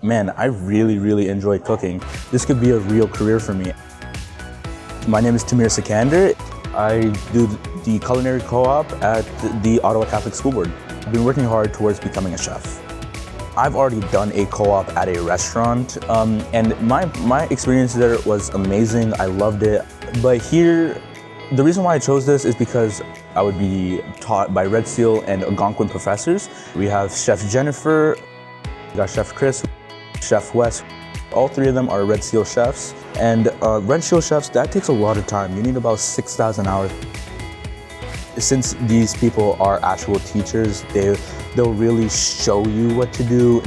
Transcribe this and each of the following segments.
man, I really enjoy cooking. This could be a real career for me. My name is Tamir. I do the Culinary Co-op at the Ottawa Catholic School Board. I've been working hard towards becoming a chef. I've already done a co-op at a restaurant, and my experience there was amazing. I loved it. But here, the reason why I chose this is because I would be taught by Red Seal and Algonquin professors. We have Chef Jennifer, we got Chef Chris, Chef Wes. All three of them are Red Seal chefs. And Red Seal chefs, that takes a lot of time. You need about 6,000 hours. Since these people are actual teachers, they'll really show you what to do.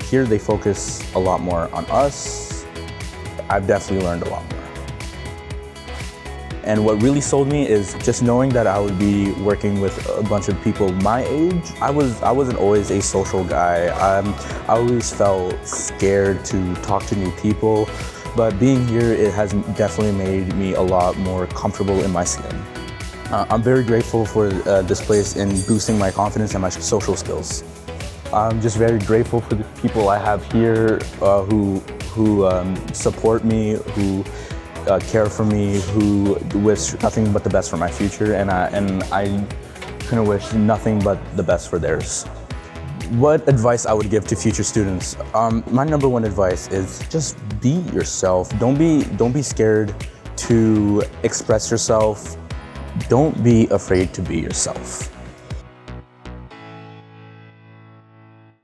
Here they focus a lot more on us. I've definitely learned a lot more. And what really sold me is just knowing that I would be working with a bunch of people my age. I wasn't always a social guy. I always felt scared to talk to new people. But being here, it has definitely made me a lot more comfortable in my skin. I'm very grateful for this place in boosting my confidence and my social skills. I'm just very grateful for the people I have here who support me, who care for me, who wish nothing but the best for my future, and I couldn't wish nothing but the best for theirs. What advice I would give to future students? My number one advice is just be yourself. Don't be scared to express yourself. Don't be afraid to be yourself.